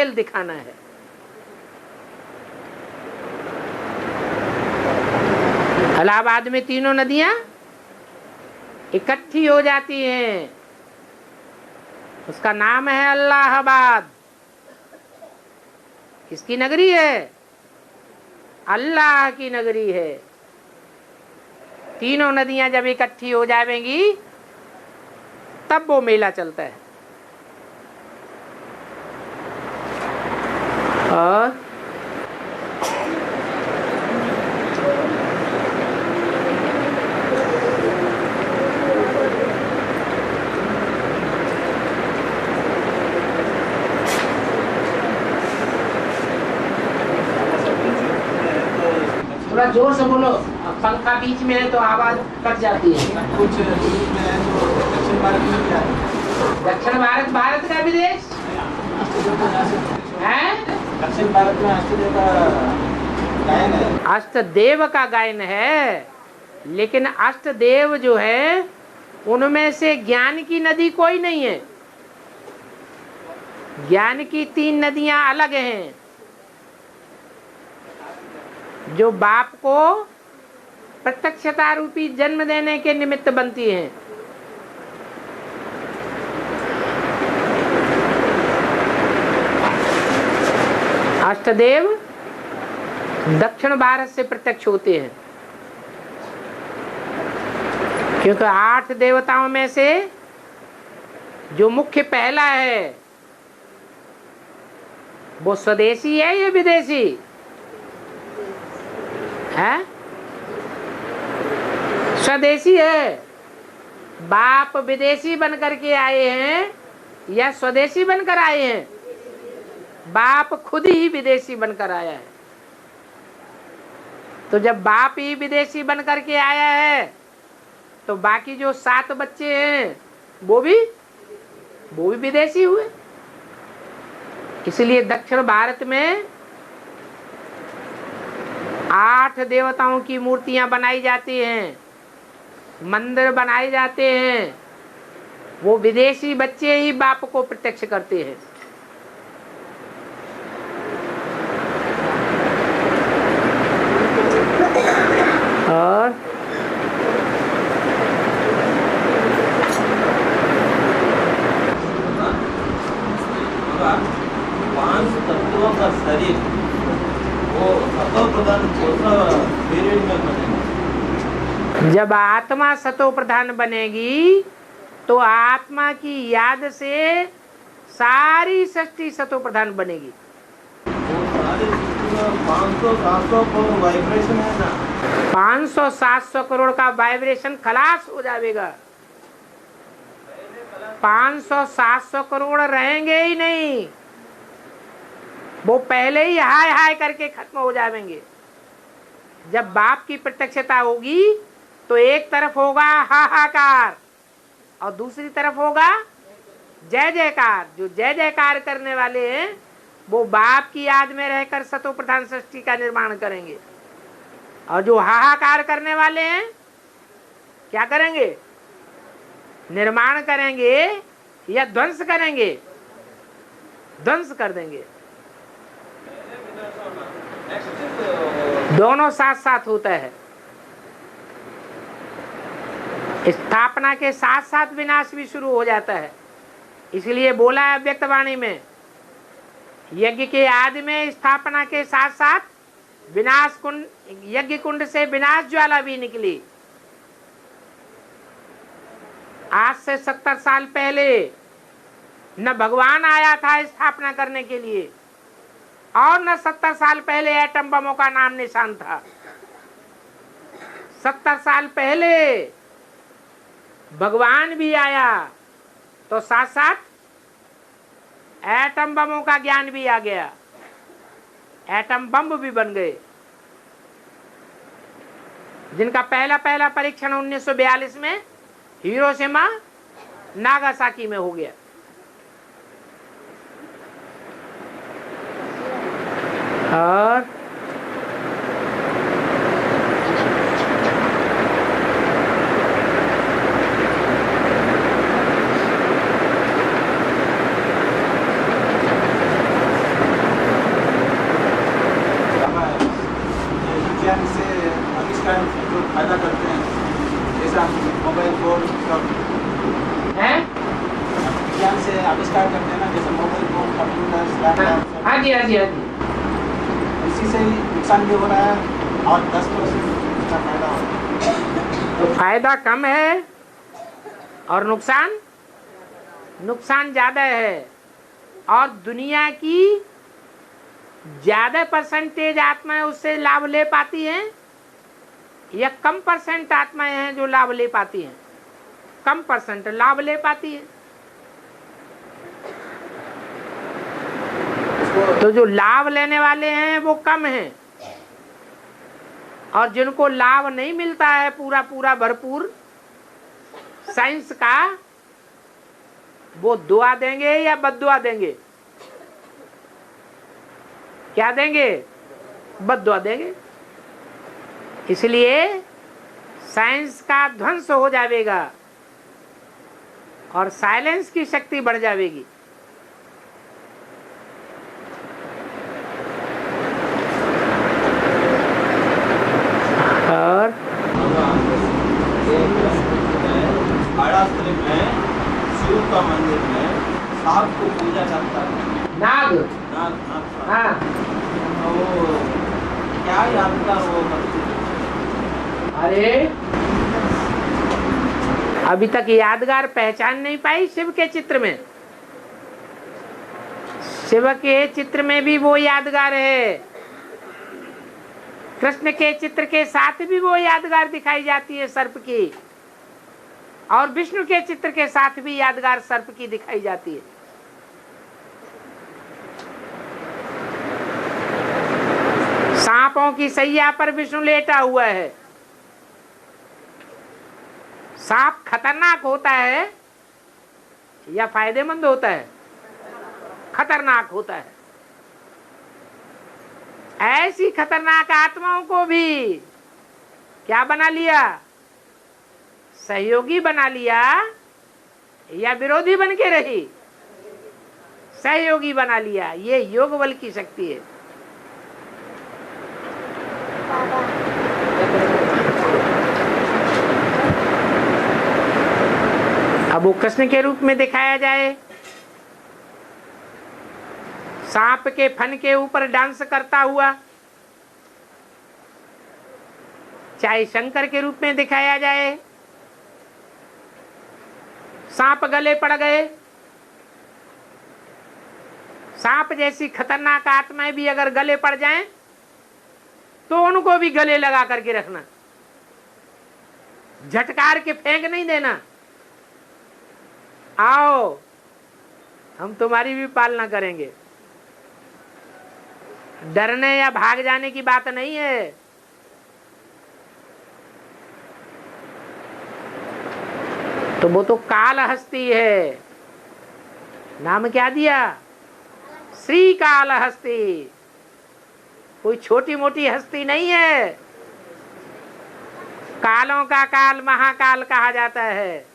खेल दिखाना है। इलाहाबाद में तीनों नदियां इकट्ठी हो जाती हैं, उसका नाम है अल्लाहाबाद। किसकी नगरी है? अल्लाह की नगरी है। तीनों नदियां जब इकट्ठी हो जाएंगी तब वो मेला चलता है। और थोड़ा जोर से बोलो, पंखा बीच में है तो आवाज कट जाती है। कुछ दक्षिण भारत में क्या है? दक्षिण भारत भारत का विदेश है। दक्षिण भारत में अष्टदेव का गायन है। अष्टदेव का गायन है, लेकिन अष्टदेव जो है उनमें से ज्ञान की नदी कोई नहीं है। ज्ञान की 3 नदियां अलग हैं, जो बाप को प्रत्यक्षता रूपी जन्म देने के निमित्त बनती हैं। अष्टदेव दक्षिण भारत से प्रत्यक्ष होते हैं, क्योंकि 8 देवताओं में से जो मुख्य पहला है वो स्वदेशी है या विदेशी है? स्वदेशी है। बाप विदेशी बनकर के आए हैं या स्वदेशी बनकर आए हैं? बाप खुद ही विदेशी बनकर आया है। तो जब बाप ही विदेशी बनकर के आया है तो बाकी जो 7 बच्चे हैं वो भी विदेशी हुए। इसलिए दक्षिण भारत में 8 देवताओं की मूर्तियां बनाई जाती हैं, मंदिर बनाए जाते हैं। वो विदेशी बच्चे ही बाप को प्रत्यक्ष करते हैं। और 5 तत्वों का शरीर वो सतो प्रधान पीरियड में बनेगा। जब आत्मा सतो प्रधान बनेगी तो आत्मा की याद से सारी सृष्टि सतो प्रधान बनेगी। वो सारे 500-700 करोड़ वाइब्रेशन है ना, 500-700 करोड़ का वाइब्रेशन खलास हो जाएगा। 500-700 करोड़ रहेंगे ही नहीं, वो पहले ही हाय हाय करके खत्म हो जाएंगे। जब बाप की प्रत्यक्षता होगी तो एक तरफ होगा हाहाकार और दूसरी तरफ होगा जय जयकार। जो जय जयकार करने वाले हैं वो बाप की याद में रहकर सतो प्रधान सृष्टि का निर्माण करेंगे, और जो हाहाकार करने वाले हैं क्या करेंगे? निर्माण करेंगे या ध्वंस करेंगे? ध्वंस कर देंगे। दोनों साथ साथ होता है। स्थापना के साथ साथ विनाश भी शुरू हो जाता है। इसलिए बोला है अव्यक्त वाणी में, यज्ञ के आदि में स्थापना के साथ साथ विनाश कुंड, यज्ञ कुंड से विनाश ज्वाला भी निकली। आज से 70 साल पहले न भगवान आया था स्थापना करने के लिए, और न 70 साल पहले एटम बमों का नाम निशान था। 70 साल पहले भगवान भी आया तो साथ साथ एटम बमों का ज्ञान भी आ गया, एटम बम भी बन गए, जिनका पहला परीक्षण 1942 में हिरोशिमा नागासाकी में हो गया। और हाँ जी हाँ जी हाँ जी। इसी से ही नुकसान भी हो रहा है और 10% का फायदा हो रहा है। तो फायदा कम है और नुकसान ज्यादा है। और दुनिया की ज्यादा परसेंटेज आत्माएं उससे लाभ ले पाती हैं या कम परसेंट आत्माएं हैं जो लाभ ले पाती हैं? कम परसेंट लाभ ले पाती है। तो जो लाभ लेने वाले हैं वो कम हैं और जिनको लाभ नहीं मिलता है पूरा पूरा भरपूर साइंस का, वो दुआ देंगे या बद्दुआ देंगे? क्या देंगे? बद्दुआ देंगे। इसलिए साइंस का ध्वंस हो जाएगा और साइलेंस की शक्ति बढ़ जाएगी। और शिव का मंदिर में सांप को पूजा करता है। नाग। नाग हाँ। तो वो क्या यादगार वो मंदिर? अरे अभी तक यादगार पहचान नहीं पाई शिव के चित्र में। शिव के चित्र में भी वो यादगार है, कृष्ण के चित्र के साथ भी वो यादगार दिखाई जाती है सर्प की, और विष्णु के चित्र के साथ भी यादगार सर्प की दिखाई जाती है। सांपों की सैया पर विष्णु लेटा हुआ है। सांप खतरनाक होता है या फायदेमंद होता है? खतरनाक होता है। ऐसी खतरनाक आत्माओं को भी क्या बना लिया? सहयोगी बना लिया या विरोधी बन के रही? सहयोगी बना लिया। ये योग बल की शक्ति है। अब वो कृष्ण के रूप में दिखाया जाए, सांप के फन के ऊपर डांस करता हुआ, चाहे शंकर के रूप में दिखाया जाए, सांप गले पड़ गए। सांप जैसी खतरनाक आत्माएं भी अगर गले पड़ जाएं तो उनको भी गले लगा करके रखना, झटकार के फेंक नहीं देना। आओ हम तुम्हारी भी पालना करेंगे। डरने या भाग जाने की बात नहीं है। तो वो तो काल हस्ती है। नाम क्या दिया? श्री काल हस्ती। कोई छोटी मोटी हस्ती नहीं है। कालों का काल महाकाल कहा जाता है।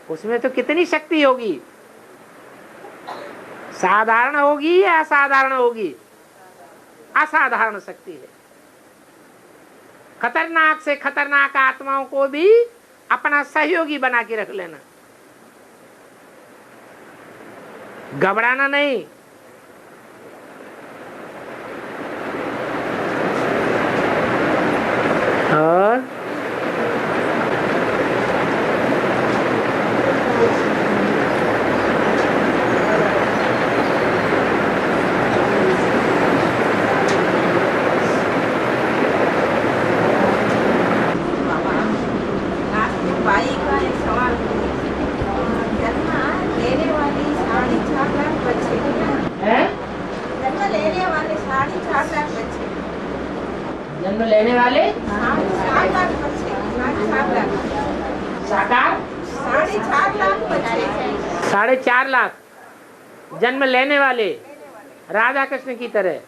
उसमें तो कितनी शक्ति होगी? साधारण होगी या असाधारण होगी? असाधारण शक्ति है। खतरनाक से खतरनाक आत्माओं को भी अपना सहयोगी बना के रख लेना, घबराना नहीं। और जन्म लेने वाले साकार 4.5 लाख जन्म लेने वाले राधा कृष्ण की तरह।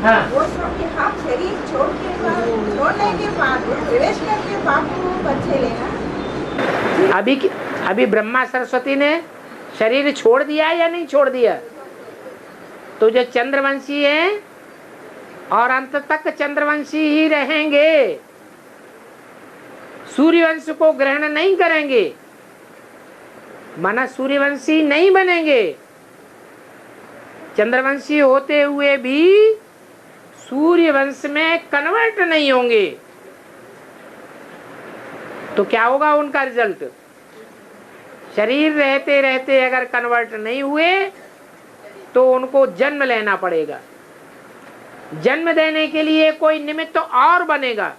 हाँ। वो शरीर छोड़ने के बाद प्रवेश करके बाप को बच्चे लेना। अभी ब्रह्मा सरस्वती ने शरीर छोड़ दिया या नहीं छोड़ दिया? तो जो चंद्रवंशी हैं और अंत तक चंद्रवंशी ही रहेंगे, सूर्यवंश को ग्रहण नहीं करेंगे, माना सूर्यवंशी नहीं बनेंगे, चंद्रवंशी होते हुए भी सूर्य वंश में कन्वर्ट नहीं होंगे तो क्या होगा उनका रिजल्ट? शरीर रहते रहते अगर कन्वर्ट नहीं हुए तो उनको जन्म लेना पड़ेगा। जन्म देने के लिए कोई निमित्त तो और बनेगा।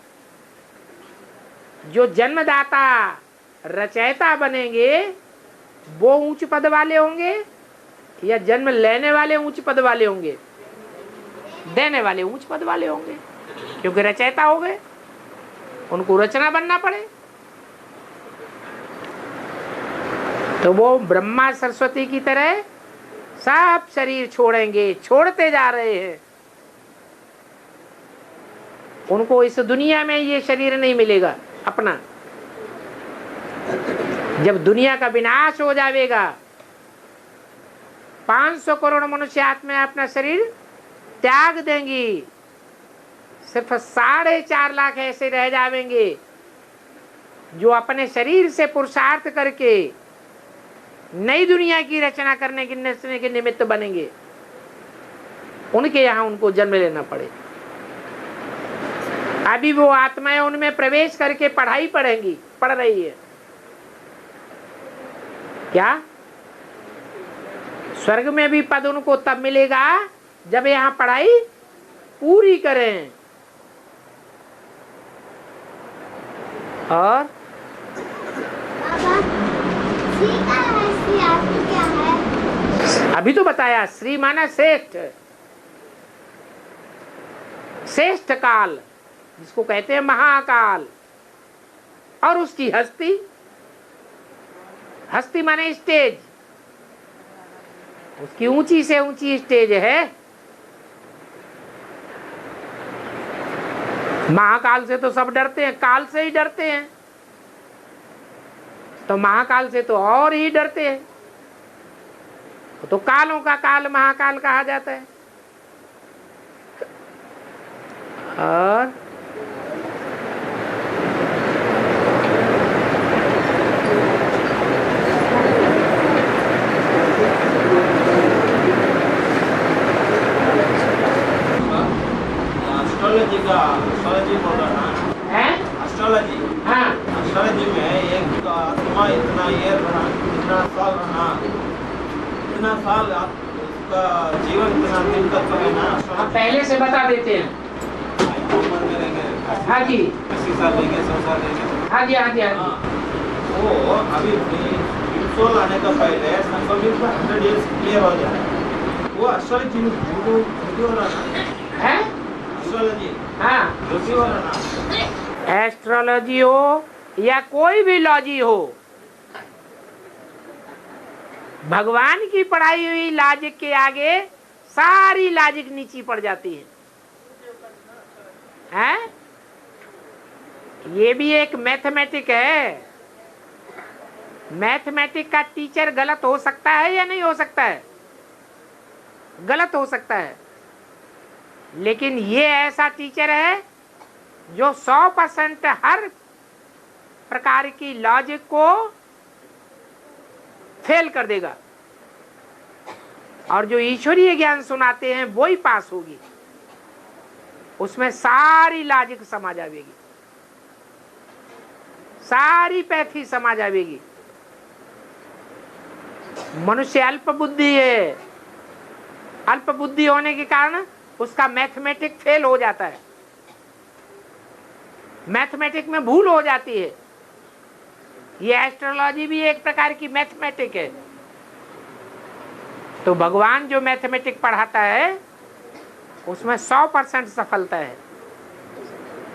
जो जन्मदाता रचयिता बनेंगे वो ऊंच पद वाले होंगे या जन्म लेने वाले ऊंच पद वाले होंगे? देने वाले ऊंच पद वाले होंगे, क्योंकि रचयिता हो गए, उनको रचना बनना पड़े। तो वो ब्रह्मा सरस्वती की तरह सब शरीर छोड़ेंगे, छोड़ते जा रहे हैं। उनको इस दुनिया में ये शरीर नहीं मिलेगा अपना। जब दुनिया का विनाश हो जाएगा, 500 करोड़ मनुष्य आत्मा अपना शरीर त्याग देंगी, सिर्फ 4.5 लाख ऐसे रह जाएंगे जो अपने शरीर से पुरुषार्थ करके नई दुनिया की रचना करने के निमित्त बनेंगे। उनके यहाँ उनको जन्म लेना पड़े। अभी वो आत्माएं उनमें प्रवेश करके पढ़ाई पढ़ेंगी, पढ़ रही है। क्या स्वर्ग में भी पद उनको तब मिलेगा जब यहाँ पढ़ाई पूरी करें। और अभी तो बताया, श्री माना श्रेष्ठ, श्रेष्ठ काल जिसको कहते हैं महाकाल। और उसकी हस्ती, हस्ती माने स्टेज, उसकी ऊंची से ऊंची स्टेज है। महाकाल से तो सब डरते हैं, काल से ही डरते हैं, तो महाकाल से तो और ही डरते हैं। तो कालों का काल महाकाल कहा जाता है। और एस्ट्रोलॉजी बोल रहा है, एस्ट्रोलॉजी। हाँ, एस्ट्रोलॉजी में एक आत्मा इतना ईयर रहा, इतना साल रहा, इतना साल उसका जीवन इतना दिन तक है ना। हम पहले से बता देते हैं। उम्र में रहेंगे, हाँ जी, 80 साल रहेंगे, 100 साल रहेंगे। हाँ जी, हाँ जी, हाँ जी। वो अभी सोल आने का पहले 100 ईयर्स क्लियर हो जाए। वो एस्ट्रोलॉजी में झूठी हो रहा है। एस्ट्रोलॉजी, हाँ, झूठी हो रहा। एस्ट्रोलॉजी हो या कोई भी लॉजी हो, भगवान की पढ़ाई हुई लॉजिक के आगे सारी लॉजिक नीची पड़ जाती है। हैं? ये भी एक मैथमेटिक है। मैथमेटिक का टीचर गलत हो सकता है या नहीं हो सकता है? गलत हो सकता है, लेकिन ये ऐसा टीचर है जो 100% हर प्रकार की लॉजिक को फेल कर देगा, और जो ईश्वरीय ज्ञान सुनाते हैं वो ही पास होगी। उसमें सारी लॉजिक समा जाएगी, सारी पैथी समा जाएगी। मनुष्य अल्प बुद्धि है, अल्प बुद्धि होने के कारण उसका मैथमेटिक फेल हो जाता है, मैथमेटिक में भूल हो जाती है। ये एस्ट्रोलॉजी भी एक प्रकार की मैथमेटिक है। तो भगवान जो मैथमेटिक पढ़ाता है उसमें 100% सफलता है।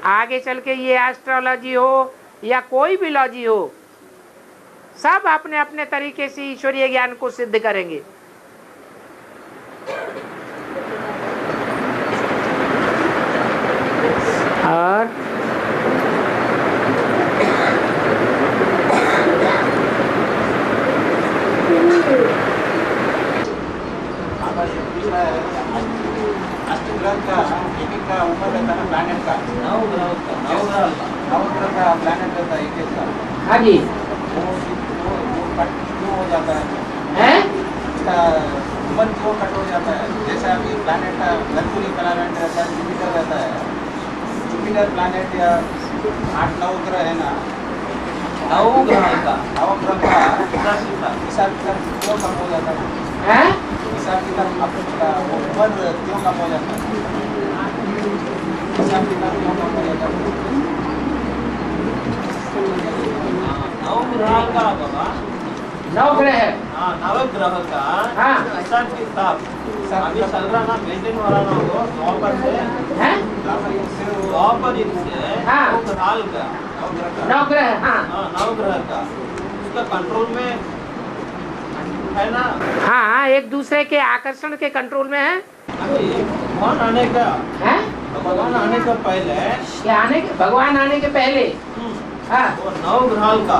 आगे चल के ये एस्ट्रोलॉजी हो या कोई भी लॉजी हो, सब अपने अपने तरीके से ईश्वरीय ज्ञान को सिद्ध करेंगे। और अष्टग्रह का एक का उम्र रहता है प्लैनेट का, 9 ग्रह का प्लैनेट रहता है एक का। हाँ जी, वो हो जाता है हैं? इसका उम्र क्यों कट हो जाता है? जैसे अभी प्लैनेट मर्क्यूरी प्लैनेट रहता है, जुपिटर रहता है, जुपिटर प्लैनेट या 8-9 ग्रह है ना, नवग्रह का नवग्रह का हिसाब हिसाब किताब क्यों कम हो जाता है? हैं? हिसाब किताब आपका वो उम्र क्यों कम हो जाता है? हिसाब किताब क्यों कम हो जाता है? नवग्रह का बाबा, 9 ग्रह है। हाँ नवग्रह का हाँ। हिसाब किताब अभी चल रहा ना, मेंटेन हो रहा ना, वो द्वापर से हैं? द्वापर युग से हाँ। नवग्रहाल का 9 ग्रह, हाँ। हाँ नवग्रह का उसका कंट्रोल में है ना। हाँ, एक दूसरे के आकर्षण के कंट्रोल में है। अभी भगवान आने का हैं? भगवान आने का पहले भगवान आने के पहले, हाँ। वो नवग्रहाल का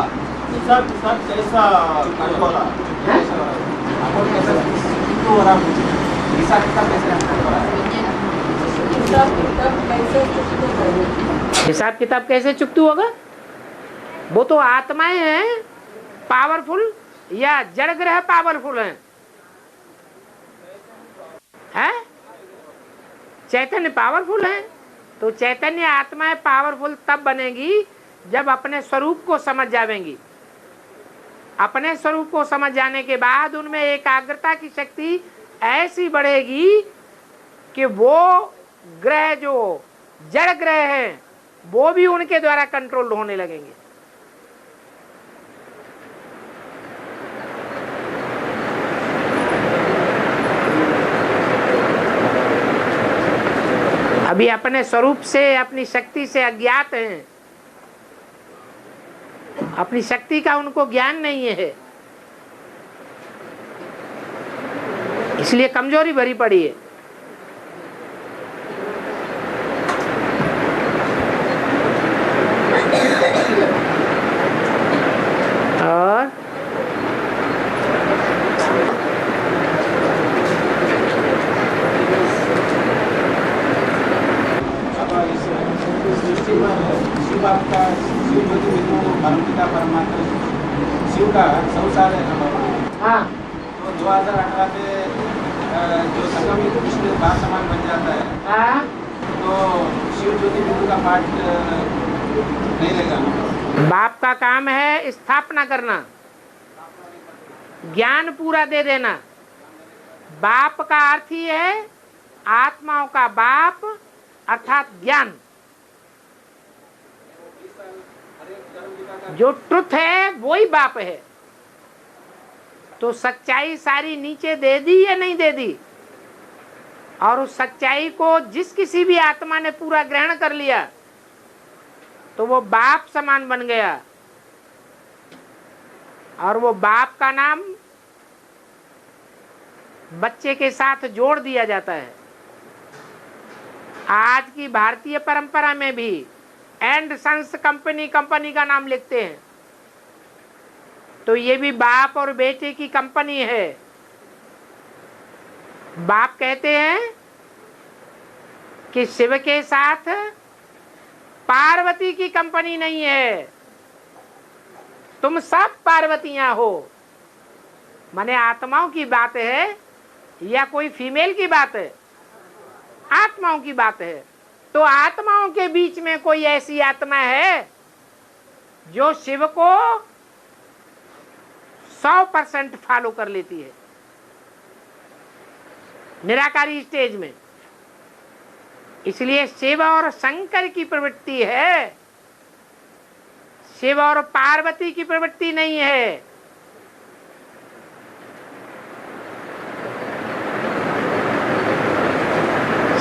हिसाब किताब कैसा कंट्रोल हैं? आपको कैसे क्यों हो रहा है? हिसाब किताब कैसे हो रहा है? हिसाब किताब कैसे चुकतू होगा? वो तो आत्माएं हैं पावरफुल, या जड़ ग्रह पावरफुल हैं? हैं? चैतन्य पावरफुल है, तो चैतन्य आत्माएं पावरफुल तब बनेगी जब अपने स्वरूप को समझ जावेंगी। अपने स्वरूप को समझ जाने के बाद उनमें एकाग्रता की शक्ति ऐसी बढ़ेगी कि वो ग्रह जो जड़ ग्रह हैं वो भी उनके द्वारा कंट्रोल होने लगेंगे। अभी अपने स्वरूप से, अपनी शक्ति से अज्ञात हैं, अपनी शक्ति का उनको ज्ञान नहीं है, इसलिए कमजोरी भरी पड़ी है। और शिव आपका शिव ज्योति बिंदु परमपिता परमात्मा शिव का 100 साल है ना बाबा। हाँ, तो 2018 से जो संगम विष्णु बार समान बन जाता है, हाँ, तो शिव ज्योति बिंदु का पाठ नहीं रहेगा ना? बाप का काम है स्थापना करना, ज्ञान पूरा दे देना। बाप का अर्थ ही है आत्माओं का बाप, अर्थात ज्ञान। जो ट्रुथ है वो ही बाप है। तो सच्चाई सारी नीचे दे दी या नहीं दे दी, और उस सच्चाई को जिस किसी भी आत्मा ने पूरा ग्रहण कर लिया तो वो बाप समान बन गया, और वो बाप का नाम बच्चे के साथ जोड़ दिया जाता है। आज की भारतीय परंपरा में भी एंड सन्स कंपनी का नाम लिखते हैं, तो ये भी बाप और बेटे की कंपनी है। बाप कहते हैं कि शिव के साथ पार्वती की कंपनी नहीं है, तुम सब पार्वतियां हो। माने आत्माओं की बात है या कोई फीमेल की बात है? आत्माओं की बात है। तो आत्माओं के बीच में कोई ऐसी आत्मा है जो शिव को 100% फॉलो कर लेती है निराकारी स्टेज में। इसलिए शिव और शंकर की प्रवृत्ति है, शिव और पार्वती की प्रवृत्ति नहीं है।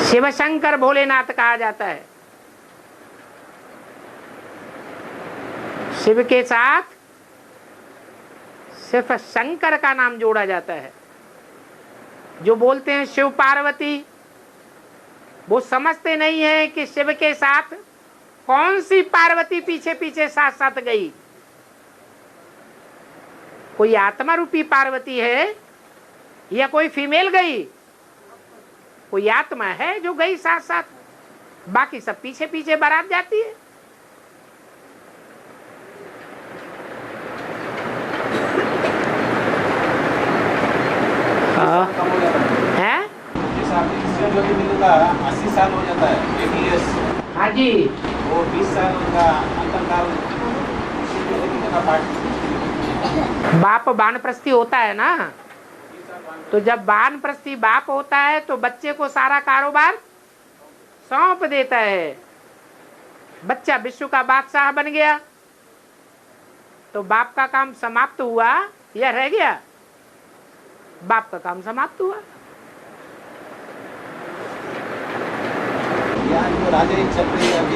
शिव शंकर भोलेनाथ कहा जाता है। शिव के साथ सिर्फ शंकर का नाम जोड़ा जाता है। जो बोलते हैं शिव पार्वती, वो समझते नहीं है कि शिव के साथ कौन सी पार्वती पीछे पीछे साथ साथ गई। कोई आत्मा रूपी पार्वती है या कोई फीमेल गई? कोई आत्मा है जो गई साथ साथ, बाकी सब पीछे पीछे बारात जाती है। कम हो ज्योति बिंदु का 80 साल हो जाता है, 80 years। हाँ जी, वो 20 साल का अंतरकाल का पार्ट। बाप वानप्रस्थी होता है ना, तो जब वानप्रस्थी बाप होता है तो बच्चे को सारा कारोबार सौंप देता है। बच्चा विश्व का बादशाह बन गया तो बाप का काम समाप्त हुआ या रह गया? बाप का काम समाप्त हुआ। यहाँ जो राजनीति चल रही है अभी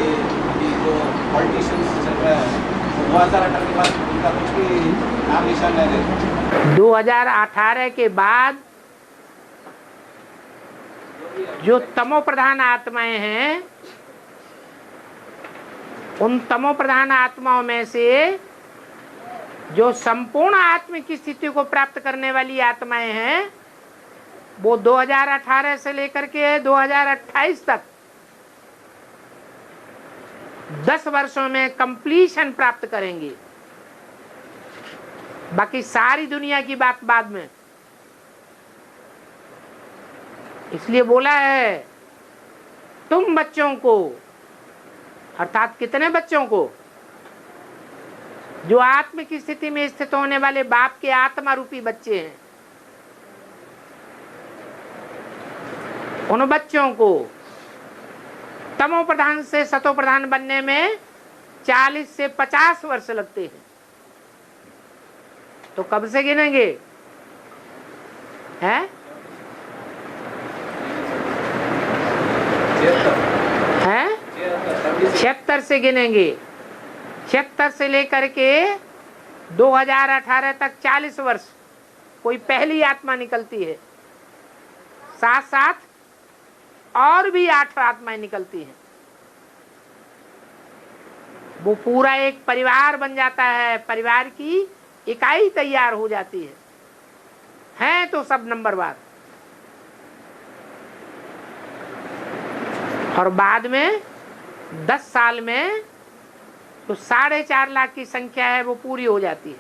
जो पॉलिटिशियंस चल रहा है, 2018 के बाद उनका कुछ भी नाम निशान नहीं रहता। 2018 के बाद जो तमो प्रधान आत्माएं हैं, उन तमो प्रधान आत्माओं में से जो संपूर्ण आत्म की स्थिति को प्राप्त करने वाली आत्माएं हैं, वो 2018 से लेकर के 2028 तक 10 वर्षों में कंप्लीशन प्राप्त करेंगी। बाकी सारी दुनिया की बात बाद में। इसलिए बोला है तुम बच्चों को, अर्थात कितने बच्चों को? जो आत्म की स्थिति में स्थित होने वाले बाप के आत्मा रूपी बच्चे हैं, उन बच्चों को तमो प्रधान से सतो प्रधान बनने में 40 से 50 वर्ष लगते हैं। तो कब से गिनेंगे? हैं? 76 से गिनेंगे। 76 से लेकर के 2018 तक 40 वर्ष कोई पहली आत्मा निकलती है, साथ साथ और भी 8 आत्माएं निकलती हैं। वो पूरा एक परिवार बन जाता है, परिवार की इकाई तैयार हो जाती है तो सब नंबरवार। और बाद में 10 साल में तो 4.5 लाख की संख्या है वो पूरी हो जाती है,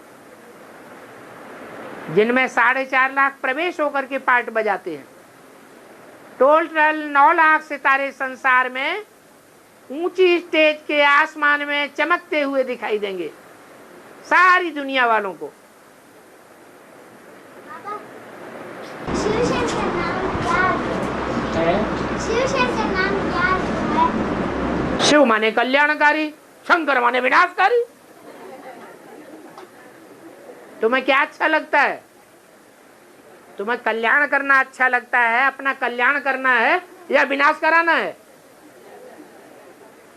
जिनमें 4.5 लाख प्रवेश होकर के पार्ट बजाते हैं। टोटल 9 लाख सितारे संसार में ऊंची स्टेज के आसमान में चमकते हुए दिखाई देंगे सारी दुनिया वालों को। शिवशंकर नाम क्या है? शिवशंकर नाम क्या है? शिव माने कल्याणकारी, शंकर माने विनाशकारी। तुम्हें क्या अच्छा लगता है? तुम्हें कल्याण करना अच्छा लगता है, अपना कल्याण करना है या विनाश कराना है?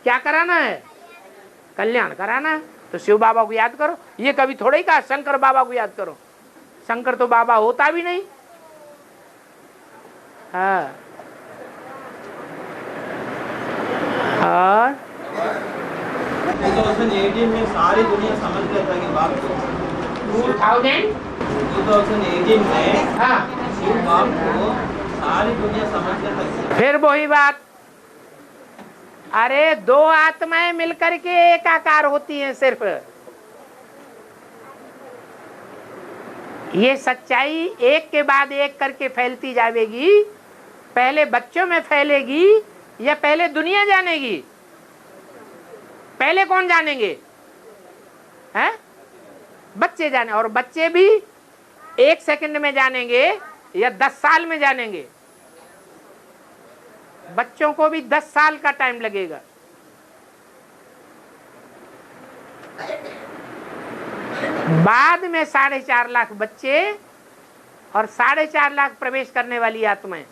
क्या कराना है? कल्याण कराना है। तो शिव बाबा को याद करो। ये कभी थोड़ा ही कहा शंकर बाबा को याद करो। शंकर तो बाबा होता भी नहीं। हाँ, और 2018 में सारी दुनिया समझ गया था कि बाप को 2018 में हाँ, शिव बाप को सारी दुनिया समझ गया था। फिर वही बात, अरे 2 आत्माएं मिलकर के एकाकार होती हैं सिर्फ। ये सच्चाई एक के बाद एक करके फैलती जाएगी। पहले बच्चों में फैलेगी या पहले दुनिया जानेगी? पहले कौन जानेंगे? हैं? बच्चे जाने। और बच्चे भी 1 सेकंड में जानेंगे या 10 साल में जानेंगे? बच्चों को भी 10 साल का टाइम लगेगा। बाद में 4.5 लाख बच्चे और 4.5 लाख प्रवेश करने वाली आत्माएं,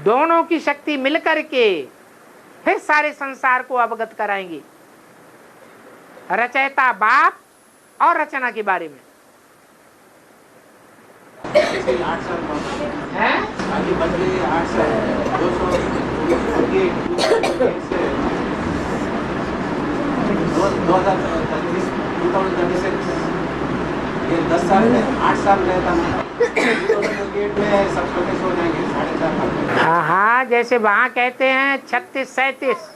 दोनों की शक्ति मिलकर के फिर सारे संसार को अवगत कराएंगी रचयिता बाप और रचना के बारे में। 8 साल हैं? आगे बढ़ गई 8 साल 248 से 2036 ये 10 साल में 8 साल रहता है। 2028 में सब छोटे हो जाएंगे 4.5 हाँ हाँ, जैसे वहां कहते हैं 36 37,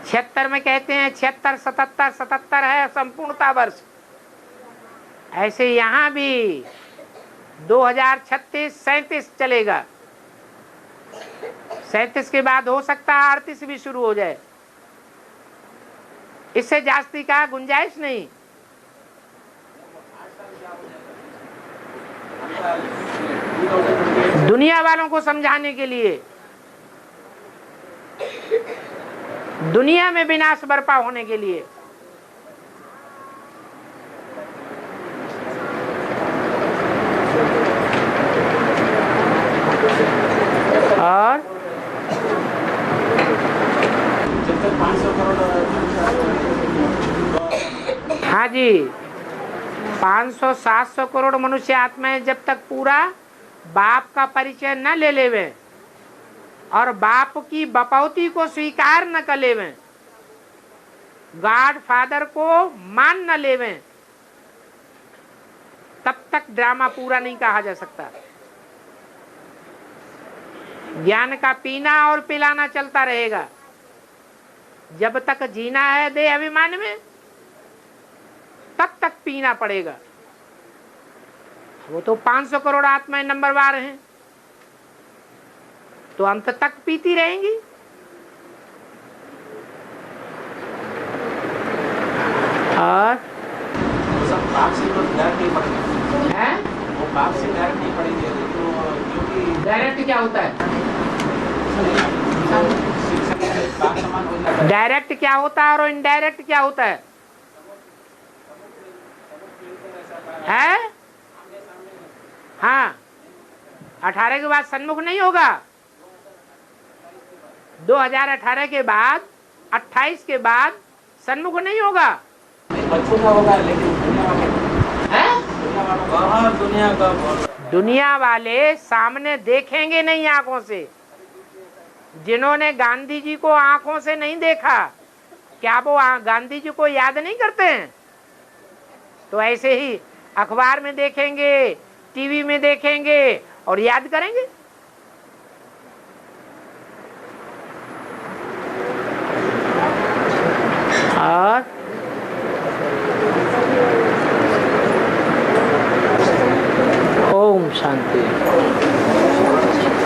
76 में कहते हैं 76 77 77 है संपूर्णता वर्ष। ऐसे यहाँ भी 2036 37 चलेगा। 37 के बाद हो सकता है 38 भी शुरू हो जाए, इससे जास्ती का गुंजाइश नहीं। दुनिया वालों को समझाने के लिए, दुनिया में विनाश बर्पा होने के लिए। और जब तक 500 करोड़ हाँ जी, 500-700 करोड़ मनुष्य आत्माएं जब तक पूरा बाप का परिचय न ले लेवे और बाप की बपौती को स्वीकार न कर लेवे, गॉड फादर को मान न लेवे, तब तक ड्रामा पूरा नहीं कहा जा सकता। ज्ञान का पीना और पिलाना चलता रहेगा। जब तक जीना है देह अभिमान में, तब तक पीना पड़ेगा। वो तो 500 करोड़ आत्माएं नंबरवार हैं, तो अंत तक पीती रहेंगी। और सब बाप से तो डायरेक्ट नहीं पड़ेगी, है वो बाप से डायरेक्ट नहीं पड़ेगी, लेकिन वो क्योंकि डायरेक्ट क्या होता है? शिक्षा के बाप समान हो जाता है। डायरेक्ट क्या होता है और इनडायरेक्ट क्या होता है? है हाँ, 18 के बाद सन्मुख नहीं होगा। 2018 के बाद 28 के बाद सन्मुख नहीं होगा। बच्चों का होगा, लेकिन दुनिया वाले बाहर दुनिया का बोल रहा है। दुनिया वाले सामने देखेंगे नहीं आंखों से। जिन्होंने गांधी जी को आंखों से नहीं देखा, क्या वो गांधी जी को याद नहीं करते हैं? तो ऐसे ही अखबार में देखेंगे, टीवी में देखेंगे और याद करेंगे।